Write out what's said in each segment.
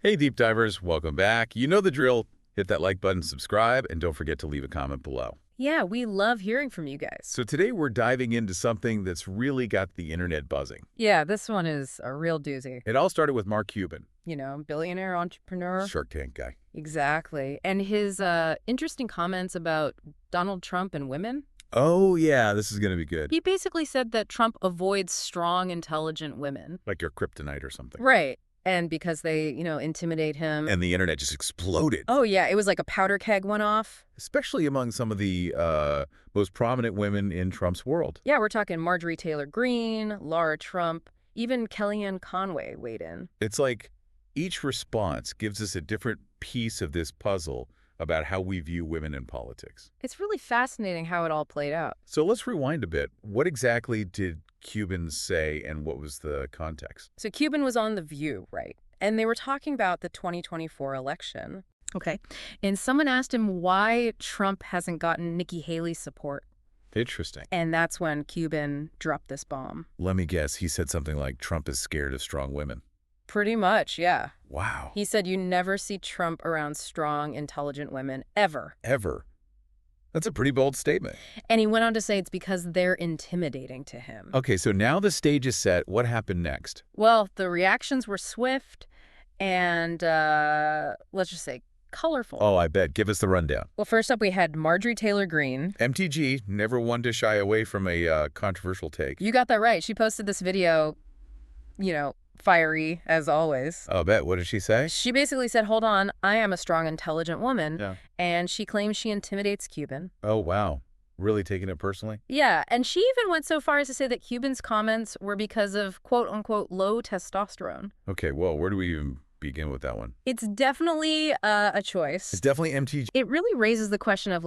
Hey, deep divers, welcome back. You know the drill. Hit that like button, subscribe, and don't forget to leave a comment below. Yeah, we love hearing from you guys. So today we're diving into something that's really got the internet buzzing. Yeah, this one is a real doozy. It all started with Mark Cuban, Billionaire entrepreneur. Shark Tank guy. Exactly. And his interesting comments about Donald Trump and women. Oh, yeah, this is going to be good. He basically said that Trump avoids strong, intelligent women. Like your kryptonite or something. Right. And because they, intimidate him. And the internet just exploded. Oh, yeah, it was like a powder keg went off. Especially among some of the most prominent women in Trump's world. Yeah, we're talking Marjorie Taylor Greene, Lara Trump, even Kellyanne Conway weighed in. It's like each response gives us a different piece of this puzzle about how we view women in politics. It's really fascinating how it all played out. So let's rewind a bit. What exactly did Cuban say and what was the context? So Cuban was on The View, right? And they were talking about the 2024 election. Okay. And someone asked him why Trump hasn't gotten Nikki Haley's support. Interesting. And that's when Cuban dropped this bomb. Let me guess. He said something like Trump is scared of strong women. Pretty much, yeah. Wow. He said you never see Trump around strong, intelligent women, ever. Ever. That's a pretty bold statement. And he went on to say it's because they're intimidating to him. Okay, so now the stage is set. What happened next? Well, the reactions were swift and, let's just say, colorful. Oh, I bet. Give us the rundown. Well, first up, we had Marjorie Taylor Greene. MTG, never one to shy away from a controversial take. You got that right. She posted this video, fiery as always. Oh, I bet. What did she say? She basically said, hold on, I am a strong, intelligent woman. Yeah. And she claims she intimidates Cuban. Oh, wow. Really taking it personally? Yeah, and she even went so far as to say that Cuban's comments were because of quote-unquote low testosterone. Okay, well, where do we even begin with that one? It's definitely a choice. It's definitely MTG. It really raises the question of,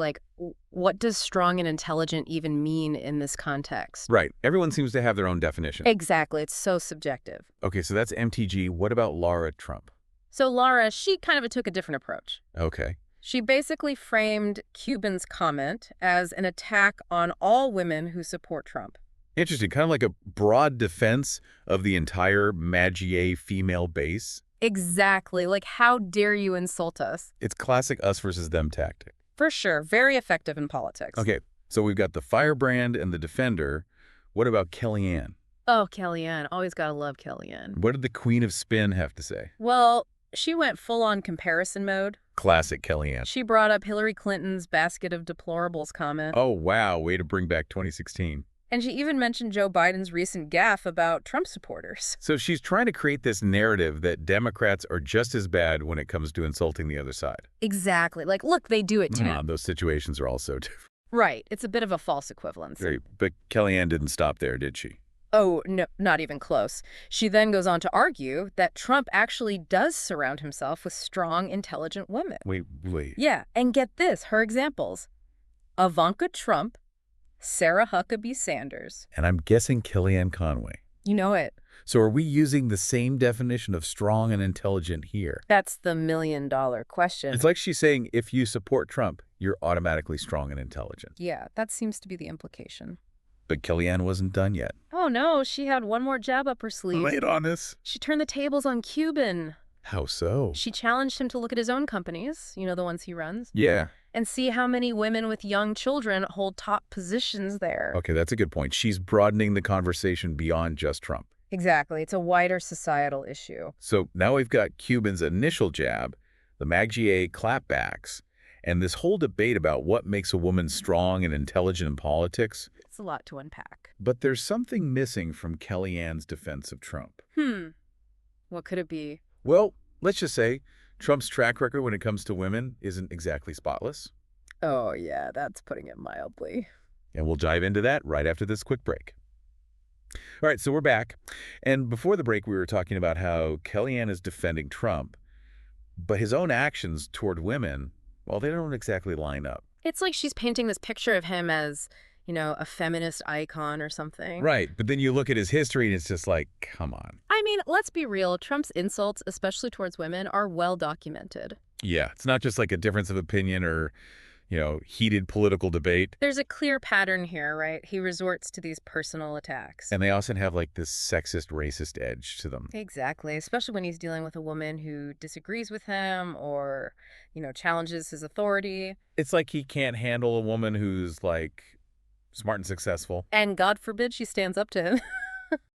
what does strong and intelligent even mean in this context? Right. Everyone seems to have their own definition. Exactly. It's so subjective. Okay, so that's MTG. What about Lara Trump? So Lara, she kind of took a different approach. Okay. She basically framed Cuban's comment as an attack on all women who support Trump. Interesting. Kind of like a broad defense of the entire MAGA female base. Exactly. Like, how dare you insult us? It's classic us versus them tactic. For sure. Very effective in politics. Okay, so we've got the firebrand and the defender. What about Kellyanne? Oh, Kellyanne. Always gotta love Kellyanne. What did the queen of spin have to say? Well, she went full-on comparison mode. Classic Kellyanne. She brought up Hillary Clinton's basket of deplorables comment. Oh, wow. Way to bring back 2016. And she even mentioned Joe Biden's recent gaffe about Trump supporters. So she's trying to create this narrative that Democrats are just as bad when it comes to insulting the other side. Exactly. Like, look, they do it too. Those situations are all so different. Right. It's a bit of a false equivalence. Right. But Kellyanne didn't stop there, did she? Oh, no, not even close. She then goes on to argue that Trump actually does surround himself with strong, intelligent women. Wait. Yeah, and get this, her examples. Ivanka Trump, Sarah Huckabee Sanders. And I'm guessing Kellyanne Conway. You know it. So are we using the same definition of strong and intelligent here? That's the million-dollar question. It's like she's saying if you support Trump, you're automatically strong and intelligent. Yeah, that seems to be the implication. But Kellyanne wasn't done yet. Oh, no, she had one more jab up her sleeve. Lay it on us. She turned the tables on Cuban. How so? She challenged him to look at his own companies, the ones he runs. Yeah. And see how many women with young children hold top positions there. Okay, that's a good point. She's broadening the conversation beyond just Trump. Exactly. It's a wider societal issue. So now we've got Cuban's initial jab, the MAGA clapbacks, and this whole debate about what makes a woman strong and intelligent in politics. It's a lot to unpack. But there's something missing from Kellyanne's defense of Trump. What could it be? Well, let's just say Trump's track record when it comes to women isn't exactly spotless. Oh, yeah, that's putting it mildly. And we'll dive into that right after this quick break. All right, so we're back. And before the break, we were talking about how Kellyanne is defending Trump, but his own actions toward women, well, they don't exactly line up. It's like she's painting this picture of him as, a feminist icon or something. Right, but then you look at his history and it's just like, come on. I mean, let's be real. Trump's insults, especially towards women, are well documented. Yeah, it's not just like a difference of opinion or, heated political debate. There's a clear pattern here, right? He resorts to these personal attacks. And they often have like this sexist, racist edge to them. Exactly, especially when he's dealing with a woman who disagrees with him or, challenges his authority. It's like he can't handle a woman who's like smart and successful. And God forbid she stands up to him.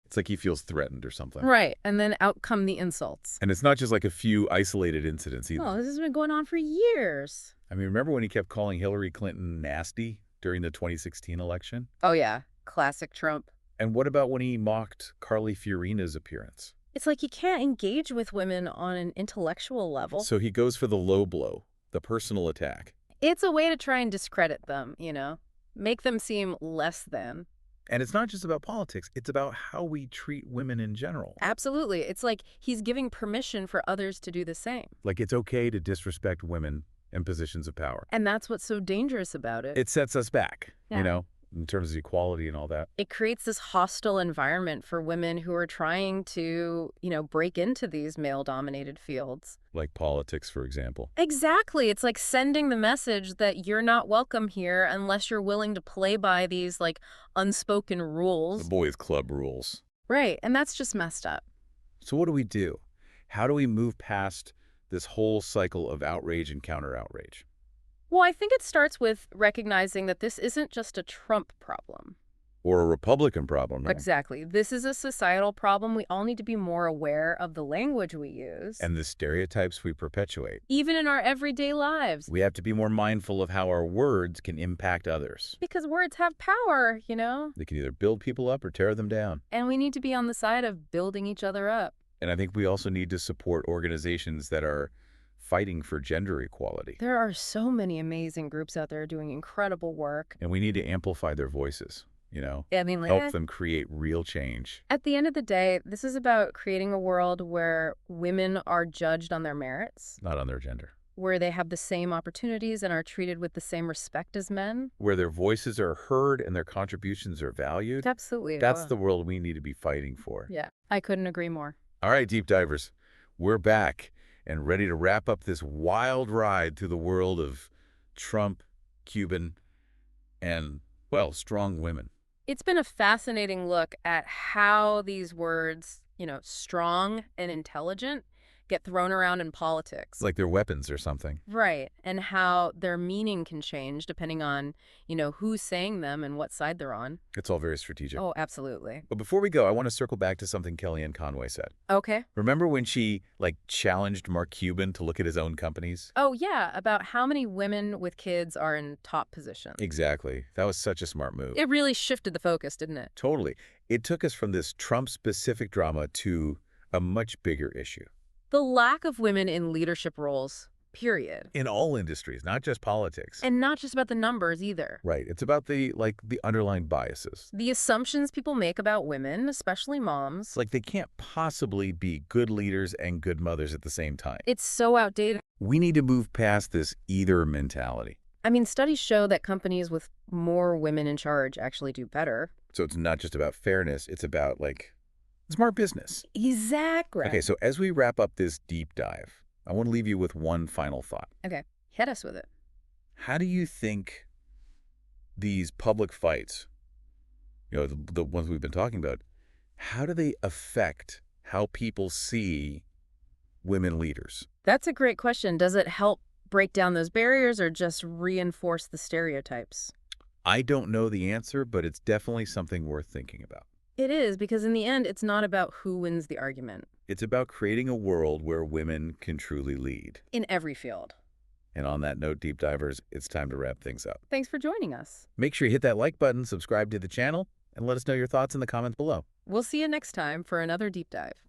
It's like he feels threatened or something. Right, and then out come the insults. And it's not just like a few isolated incidents either. Oh, this has been going on for years. I mean, remember when he kept calling Hillary Clinton nasty during the 2016 election? Oh, yeah. Classic Trump. And what about when he mocked Carly Fiorina's appearance? It's like he can't engage with women on an intellectual level. So he goes for the low blow, the personal attack. It's a way to try and discredit them, make them seem less than. And it's not just about politics. It's about how we treat women in general. Absolutely. It's like he's giving permission for others to do the same. Like it's okay to disrespect women in positions of power. And that's what's so dangerous about it. It sets us back, Yeah. In terms of equality and all that. It creates this hostile environment for women who are trying to, break into these male-dominated fields. Like politics, for example. Exactly. It's like sending the message that you're not welcome here unless you're willing to play by these, unspoken rules. The boys' club rules. Right. And that's just messed up. So what do we do? How do we move past this whole cycle of outrage and counter-outrage? Well, I think it starts with recognizing that this isn't just a Trump problem. Or a Republican problem. No? Exactly. This is a societal problem. We all need to be more aware of the language we use. And the stereotypes we perpetuate. Even in our everyday lives. We have to be more mindful of how our words can impact others. Because words have power, They can either build people up or tear them down. And we need to be on the side of building each other up. And I think we also need to support organizations that are fighting for gender equality. There are so many amazing groups out there doing incredible work. And we need to amplify their voices, help them create real change. At the end of the day, this is about creating a world where women are judged on their merits. Not on their gender. Where they have the same opportunities and are treated with the same respect as men. Where their voices are heard and their contributions are valued. Absolutely. That's the world we need to be fighting for. Yeah, I couldn't agree more. All right, deep divers, we're back and ready to wrap up this wild ride through the world of Trump, Cuban, and, strong women. It's been a fascinating look at how these words, strong and intelligent, get thrown around in politics. Like they're weapons or something. Right. And how their meaning can change depending on, who's saying them and what side they're on. It's all very strategic. Oh, absolutely. But before we go, I want to circle back to something Kellyanne Conway said. Okay. Remember when she, challenged Mark Cuban to look at his own companies? Oh, yeah. About how many women with kids are in top positions. Exactly. That was such a smart move. It really shifted the focus, didn't it? Totally. It took us from this Trump-specific drama to a much bigger issue. The lack of women in leadership roles, period. In all industries, not just politics. And not just about the numbers either. Right. It's about the underlying biases. The assumptions people make about women, especially moms. It's like they can't possibly be good leaders and good mothers at the same time. It's so outdated. We need to move past this either mentality. I mean, studies show that companies with more women in charge actually do better. So it's not just about fairness. It's about, smart business. Exactly. Okay, so as we wrap up this deep dive, I want to leave you with one final thought. Okay, hit us with it. How do you think these public fights, the ones we've been talking about, how do they affect how people see women leaders? That's a great question. Does it help break down those barriers or just reinforce the stereotypes? I don't know the answer, but it's definitely something worth thinking about. It is, because in the end, it's not about who wins the argument. It's about creating a world where women can truly lead. In every field. And on that note, deep divers, it's time to wrap things up. Thanks for joining us. Make sure you hit that like button, subscribe to the channel, and let us know your thoughts in the comments below. We'll see you next time for another deep dive.